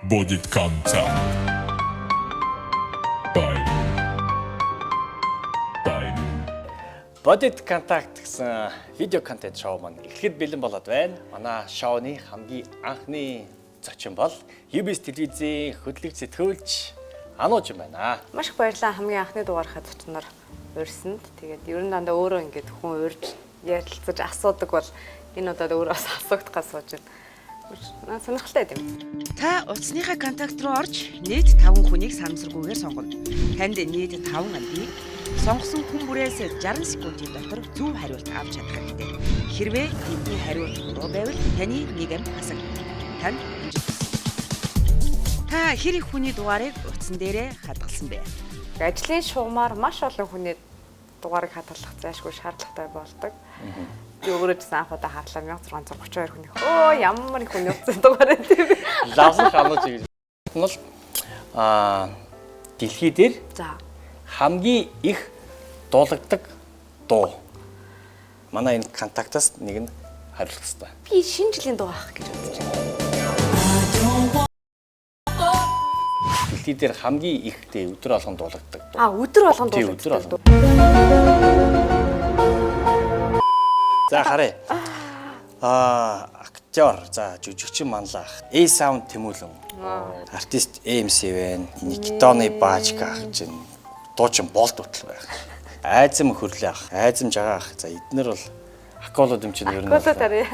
Будет контакт. Бодит контакт гэсэн видео контент шоу маань ихэд бэлэн болоод байна. Манай шоуны хамгийн анхны зочин бол UBS телевизийн хөтлөгч сэтгүүлч Анууч юм байна. Маш их баярлалаа хамгийн анхны дугаархаа зочноор урьсанд. Тэгээд ер нь дандаа өөрөө ингээд хүн урьж ярилцаж асуудаг бол энэ удаад өөрөөс асуугдахаа сууж байна. Сонирхолтой юм. Та утасныхаа контакт руу орж нийт 5 хүнийг санамсаргүйгээр сонгоно. Танд нийт 5 амбийг сонгосон хүн бүрээс 60 секундын дотор зөв хариулт авч чадах хэрэгтэй. Хэрвээ тэдний хариулт буруу байвал таны нэг амь хасаг. Танд амжилт. Та хэр их хүний дугаарыг утсан дээрээ хадгалсан бэ? Ажлын шугамар маш олон хүний дугаарыг хадгалах зайлшгүй шаардлагатай болдог. Би өөрөө ч анх удаа харлаа 1632 хүний. Өө ямар их хүний утсан дугаар энэ тийм. Лавсан Анууч гэж бол дэлхий дээр хамгийн их дуулагддаг дуу. Манай энэ контактаас нэг нь хариулах хэрэгтэй. Би шинэ жилийн дуу авах гэж бодож байна. Дэлхий дээр хамгийн ихтэй өдөр болгон дуулагддаг дуу. Өдөр болгон Тийм, өдөр дуулагддаг. За харъя. Актер, за жүжигчин манлах. A-Sound Тэмүүлэн. Артист AMC байна. Никитоны Баачка ах чинь дуучин болт утал байх. Айзам хөрлөө ах, айзам жагаа ах. За эднэр бол акулууд юм чинь ер нь. Акулууд арай.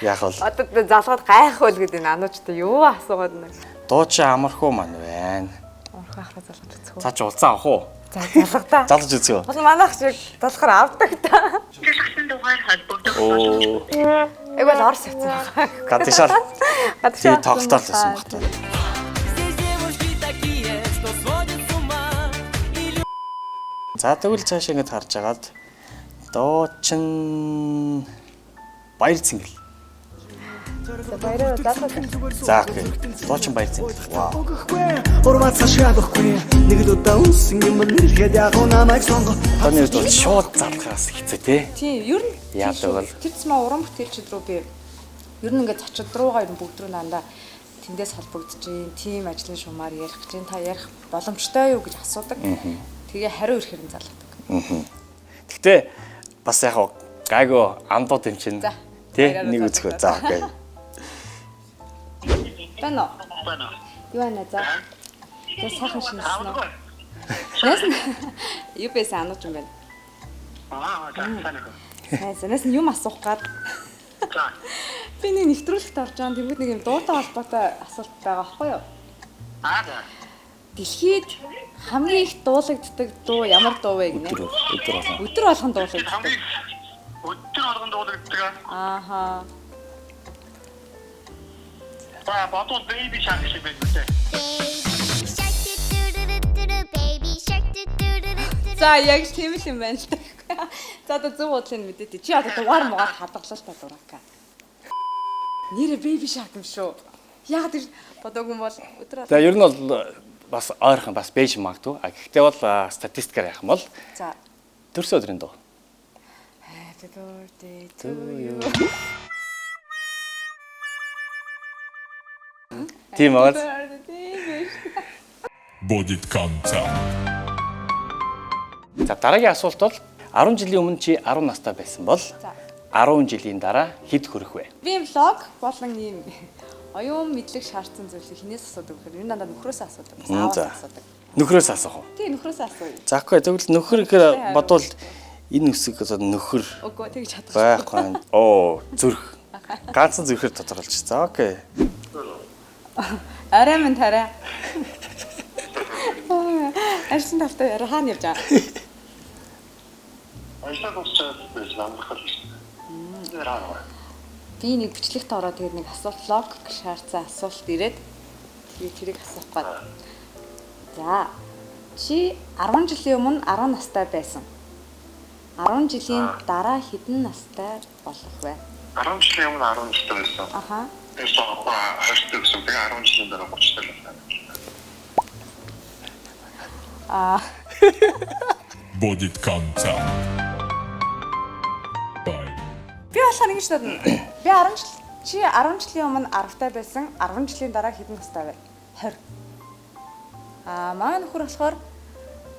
Яг бол Одоо залгаад гайх хөл гэдэг энэ Ануучтай юу асуугаад нэг. дуучин амархуу маань байна. Орхон ахраа залгаж үзэх үү? Цаа чи улцаа авах уу? За залгадаа. Залгаж үзье. Бол манайх шиг болохоор авдаг та. Залгасан дугаар холбогдох. Оо, Эвгүй л орс явцсан байна. гадишаар. Гадшаа. Би тоглолтоор л байсан баг таа. За тэгвэл цааш ингэж харж агаад дуучин баяр цэнгэл. Баяраа залгаж. За окей. Дуучин баяр цэнгэл. Вау. Урмаа цаашаахгүй нэг л удаа үнсэн юм нэрхэд яг намайг сонго. Таны бол шууд залхаас хэцүү те. Тийм, ер нь Яадаг бол тэр цэма уран бүтээлчд рүү би ер нь ингээд зочид руугаа ер нь бүгд рүү дандаа тэндээс холбогдож гин, тийм ажлын шумаар ярих гэж та ярих боломжтой юу гэж асуудаг. Тэгээ хариу ирэхээр нь залгадаг. Гэхдээ бас яг гайгүй амдууд юм чинь За, тий баяраа нэг залгах. үзэх. За окей. Бано. Байна. Юу байна за? За сайхан шинэсэн үү? Нэсэн юу байсан Анууч юм байна. Нэс нь юм асуух гад. За. Би нэг нэвтрүүлэгт орж байгаа. Тэнгүүд нэг юм дуутай холбоотой асуулт байгаа байхгүй юу? За. Дэлхийд хамгийн их дуулагддаг дуу ямар дуу вэ гинэ? Өдөр болон. Өдөр болгон дуулагддаг. Хамгийн өдөр болгон дуулагддаг. Ааха. За, бодвол baby shark шиг байна үү? За яг тийм л юм байна л та. За одоо зөв бодлыг мэдээ. Чи одоо дугаар муугаар хадгалаа л та дураака. Нэрэ baby shark юм шүү. Яг тэр бодоогүй бол өдөр За ер нь бол бас ойрхон бас бэж магадгүй. Гэхдээ бол статистикаар яах юм бол За. төрсөн өдрийн дуу. Happy birthday to you. Тийм bagаз. Будет контакт. За дараагийн асуулт бол 10 жилийн өмнө чи 10 настай байсан бол 10 жилийн дараа хэд хүрэх вэ? Би влог болон ийм оюун мэдлэг шаардсан зүйлийг хинээс асуудаг гэхээр энэ дандаа нөхрөөсөө асуудаг. Ааваас асуудаг. Нөхрөөс асуух уу? Тийм нөхрөөсөө асууя. За окей. Тэгвэл нөхөр гэхээр бодвол энэ үсэг одоо нөхөр Үгүй тэгж чадахгүй. байхгүй. Оо зүрх. Ганцхан зүрхээр тодорхойлж. За окей. Арай минь тарай. Арьсан тавтай яриа хаана явж байгаа? Ажлаа дуусчаад байсан амархал шүү. Нэраа. Би нэг бичлэгт ороод тэгээд нэг асуулт лог шаардсан асуулт ирээд тэгээд тэрийг асуух гээд. За. Чи 10 жилийн өмнө 10 настай байсан. 10 жилийн дараа хэдэн настай болох вэ? 10 жилийн өмнө 10 настай байсан. Аха. Тэрс аваа хаштай гэсэн. Тэгээ 10 жилийн дараа 30 талаа. Будет контакт. Би болохоор ингэж бодно. Би 10 Чи 10 жилийн өмнө 10-тай байсан. 10 жилийн дараа хэдэн настай вэ? 20. Манай нөхөр болохоор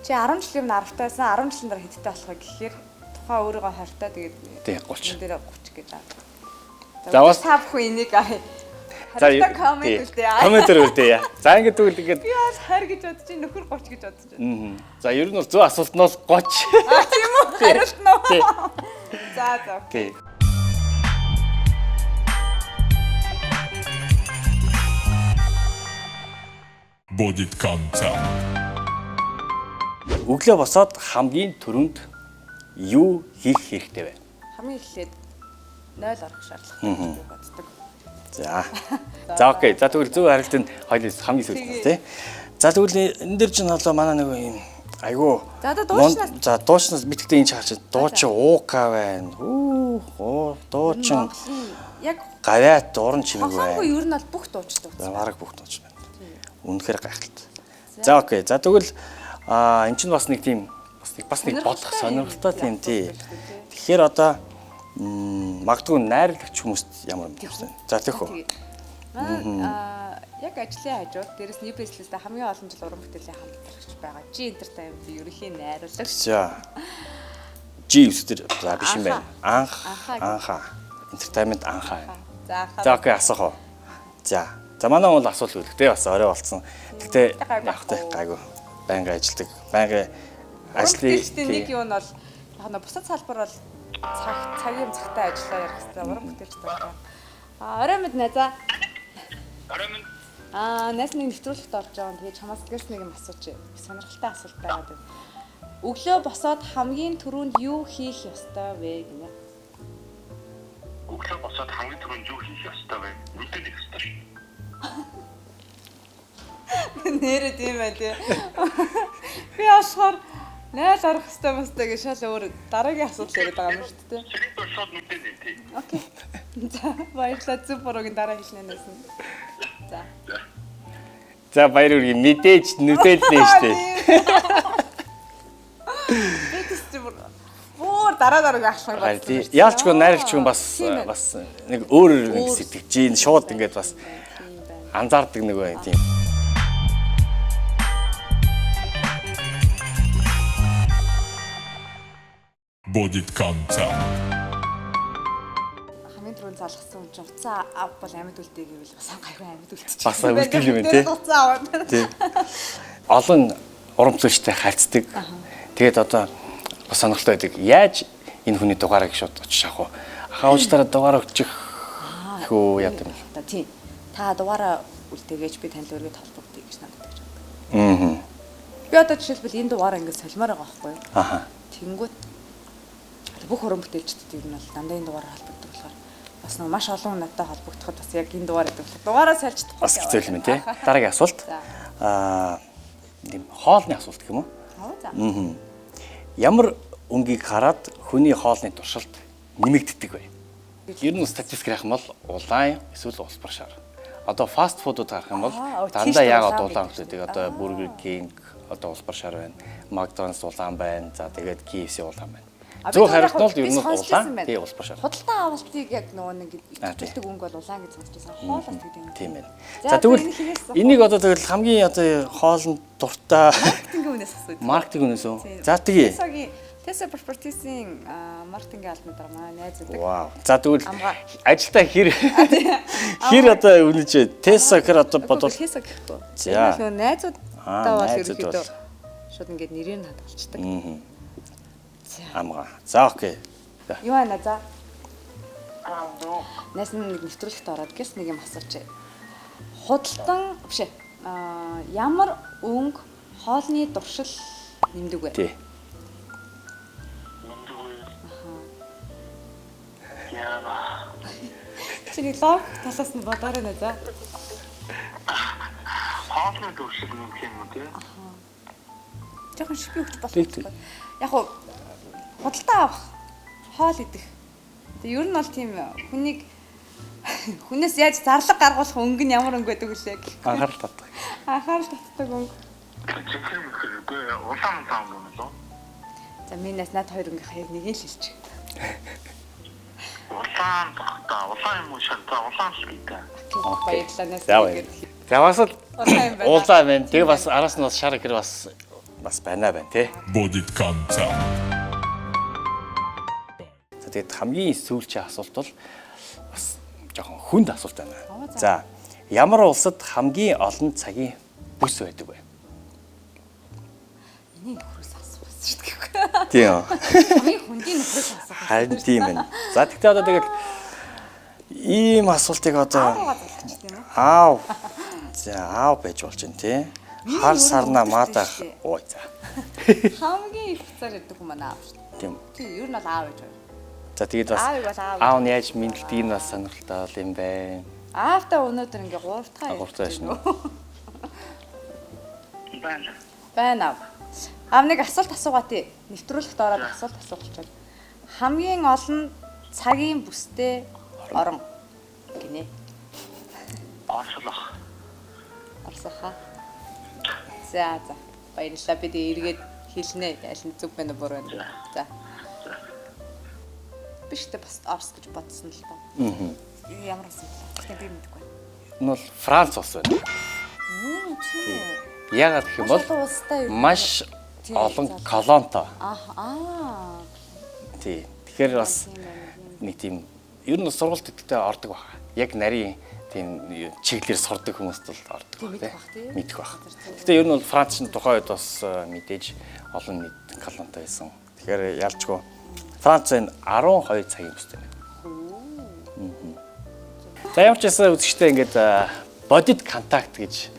чи 10 жилийн өмнө 10-тай байсан. 10 жилийн дараа хэдтэй болох вэ гэхээр тухайн өөрийгөө 20-тай тэгээд Тий 30. энэ дээр 30 гэж аа. За бас тав хүн энийг харин комент үлдээ. Комментэр үлдээ. За ингэ тэгвэл ингээд Би бас 20 гэж бодож чинь нөхөр 30 гэж бодож байна. За ер нь бол зөв асуултнаас 30. Тийм үү? Хариулт нь. Тий. За. Окей. Будет конца. Өглөө босоод хамгийн түрүүнд юу хийх хэрэгтэй вэ? Хамгийн эхлээд 0 орох шаардлагатай гэж боддог. За. За окей. За тэгвэл зөв харилцаанд хоёулаа хамгийн сүүлд тий. За тэгвэл энэ дэр чинь болоо манай нэг юм айгуу. За одоо дуучнаас. За дуучнаас битгтээ энэ чарч дуучин уука байна. Дуучин Яг гавьяат дуран чимэг байна. хогоогүй ер нь бол бүх дуучдаг. За бараг бүх дууч байна. Үнэхээр гайхалтай. За окей. За тэгвэл эн чинь бас нэг тийм бас нэг бодох сонирхолтой тийм тий. Тэгэхээр одоо магадгүй найрлагч хүмүүст ямар юм бэ? За тэгхүү. Яг ажлын хажууд дээрээс new business-тэй хамгийн олон жил уран бүтээлийн хамтлагч байгаа. G Entertainment ерөнхийн найруулагч. За. G үстэр за биш юм байна. Анха. Entertainment анха. За окей асуух уу. За манай бол асуулт үлдээ бас орой болцсон. Гэтэ явахтай гайгүй. Байнга ажилдаг. Байнга ажлын нэг юм нь бол яг бусад салбар бол цагийн цагтаа ажиллаа ярих хэрэгтэй. Уран бүтээлч байгаа. Орой мэд найзаа. Орой минь Найс нэг нэвтрүүлэгт орж байгаа. Тэгээд чамаас тэгээс нэг юм асууж. Сонирхолтой асуулт байгаад байна. Өглөө босоод хамгийн түрүүнд юу хийх ёстой вэ гинэ? өглөө босоод хамгийн түрүүнд юу хийх ёстой вэ? Мэдээд их ёстой шүү. Нэрээ тийм бай тээ. Би болохоор 0 орох ёстой мостой гэж шал өөр дараагийн асуудал яриад байгаа юм шүү дээ. Тэрийг бол шууд мэдээд нэ тий. Окей. За баярлалаа зүг буруугийн дараа хэлнээс нь. За. За баяр үргийн мэдээж нүдэлнэ штэ. Бүр дараа ахлах байна. Яалчгүй найрагч хүн бас нэг өөр нэг сэтгэж чинь шууд ингээд бас анзаардаг нэг байна тийм. Будет конца. Хамгийн түрүүнд залгасан хүн чинь уцаа ав бол амьд үлдээ гэвэл бас гайгүй амьд үлдчих. Бас үлдэл юм тий. Уцаа аваад. Тий. Олон урамцлогчтой харьцдаг. Тэгээд одоо бас сонирхолтой байдаг. Яаж энэ хүний дугаарыг шууд очиж авах вэ? Хаажтараа дугаараа өччих хөө яд юм. Одоо тий. Та дугаараа үлдээгээж би танил өргөд холбогдъё гэж надад гэж байна. Би одоо жишээлбэл энэ дугаараа ингээд солимоор байгаа байхгүй юу? Аха. Тэнгүүт бүх уран бүтээлчдүүд ер нь бол дандаа энэ дугаараар холбогддог болохоор бас нэг маш олон надтай холбогдоход бас яг энэ дугаараа гэдэг. Дугаараа сольждох. Бас хэцүү юм тий. Дараагийн асуулт. Тийм хоолны асуулт гэх юм уу? За. Ямар өнгийг хараад хүний хоолны туршилт нэмэгддэг вэ? Ер нь статистик харах юм бол улаан эсвэл улс бар шар. Одоо фаст фудууд харах юм бол дандаа яагаад улаан гэдэг. Одоо Burger King одоо улс бар шар байна. McDonald's улаан байна. За тэгээд KFC улаан байна. Зөв хариулт нь бол ер нь улаан. Тий улс бар шар. Худалдан авалтыг яг нөгөө нэг итгэлдэг өнгө бол улаан гэж сонсчихсан. Хоолоос гэдэг юм. Тийм байна. За тэгвэл энийг одоо тэгэл хамгийн одоо хоолнд дуртай маркетинг үнээс асууж. маркетинг үнээс үү? За тэгье. Tesla Properties-ийн маркетингийн албаны дараа манай найз байдаг. Вау. За тэгвэл ажилдаа хэр одоо үнэж Tesla гэхэр одоо бодвол Tesla гэхгүй. За. Тэгэхээр найзуудтай бол ерөөхдөө шууд ингээд нэрийг хадгалцдаг. Амгаа. За окей. Юу байна за? Найз нэг нэвтрүүлэгт ороод гэс нэг юм асууч. Худалдан биш ээ. Ямар өнгө хоолны дуршил нэмдэг вэ? Тий. Яа. Чиний лог талаас нь бодоорой нэ за. Хоолны дуршил юм уу тий? Жохон шипи хөвч болох. Яг хуу худалдаа авах хоол идэх. Тэгээ ер нь бол тийм хүнээс яаж зарлаг гаргуулах өнгө нь ямар өнгө байдаг вүлээ гэх. Анхаарал татдаг. Анхаарал татдаг өнгө. Үгүй улаан таам юм уу? За минийс над хоёр өнгө хаяг нэг л хэлчих. улаан багтаа улаан юм уу шантаа улаан л гэдэг. Баярлалаа. За баяр. За бас л Улаан юм байна. уулаа байна. Тэгээ бас араас нь бас шар гэр бас байна тий. Бодит концерт. За тэгээд хамгийн сүүлчийн асуулт бол бас жоохон хүнд асуулт байна. За ямар улсад хамгийн олон цагийн бүс байдаг вэ? Энийг нөхрөөс асуусан шүү дээ. Тийм. Хамгийн хүндийн нөхрөөс асуусан. Харин тийм байна. За тэгтээ одоо тэгэл ийм асуултыг одоо Аагаа залгаж тийм үү? аав. За аав байж болж байна тий. Хар сарна маадах. Ой за. Хамгийн их цаар ирдэг хүмүүс маань аав шүү дээ. Тийм. Тийм, ер нь бол аав гэж байна. За тэгээд бас Аавыг бол аав. аав нь яаж мэдлдэг нь бас сонирхолтой бол юм байна. Аавтаа өнөөдөр ингээ 3 дахь Гуртаа шнэ. Байна. Байна. Аав нэг асуулт асуугаа тий. Нэвтрүүлэгт ороод асуулт асуучихвол. Хамгийн олон цагийн бүстэй орон гинэ. Орслох. Орсоха. За. Баярлалаа. Бид эргээд хэлнэ. Аль нь зөв байна уу буруу байна. За. Биш тэ бас Орс гэж бодсон л доо. Ямар асуулт? Гэтэ би мэдэхгүй. Энэ бол Франц улс байна. Тийм. Яагаад гэх юм бол Олон улстай юу? маш олон колонтой. Аа. Тий. Тэгэхээр бас нэг тийм ер нь сургалт гэдэгтээ ордог баг. Яг нарийн тийм чиглэлээр сурдаг хүмүүст бол ордог баг тий. Мэдэх баг. Гэтэ ер нь бол Франц нь тухайн үед бас мэдээж олон нийт колонтой байсан. Тэгэхээр ялчгүй Франц энэ 12 цагийн бүстэй байна. За ямар ч байсан үзэгчтэй ингээд бодит контакт гэж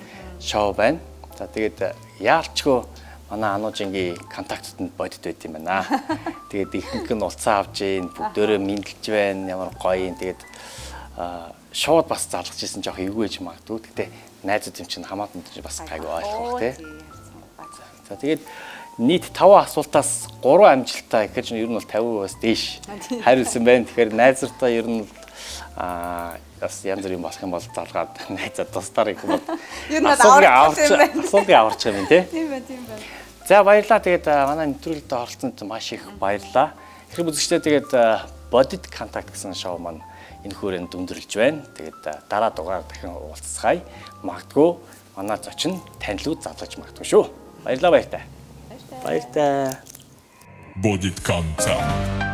шоу байна. За тэгээд яалчгүй манай Ануужингийн контактууд нь бодит байт юм байна. Тэгээд ихэнх нь улцаа авч ийн, бүгдөө мэдлж байна, ямар гоё юм. Тэгээд шууд бас залгаж исэн жоох эвгүй гэж магадгүй. Гэтэ найзууд юм чинь хамаатан чинь бас гайгүй ойлгох тий. За тэгээд нийт 5 асуултаас 3 амжилттай гэхээр чинь ер нь бол 50%-аас дээш хариулсан байна. Тэгэхээр найзартаа ер нь бас янз бүрийн болох юм бол залгаад найзад тусдаар их бол Ер нь аварч юм тий. Тийм байна. За баярлалаа. Тэгээд манай нэвтрүүлэгт оролцсонд маш их баярлалаа. Хэрэг үзэгчдээ тэгээд бодит контакт гэсэн шоу маань энэ хүрээнд өндөрлөж байна. Тэгээд дараа дугаар дахин уулзцгаая. Магадгүй манай зочин танилуд задлаж магадгүй шүү. Баярлалаа баяртай. Баяртай. Бодит концерт.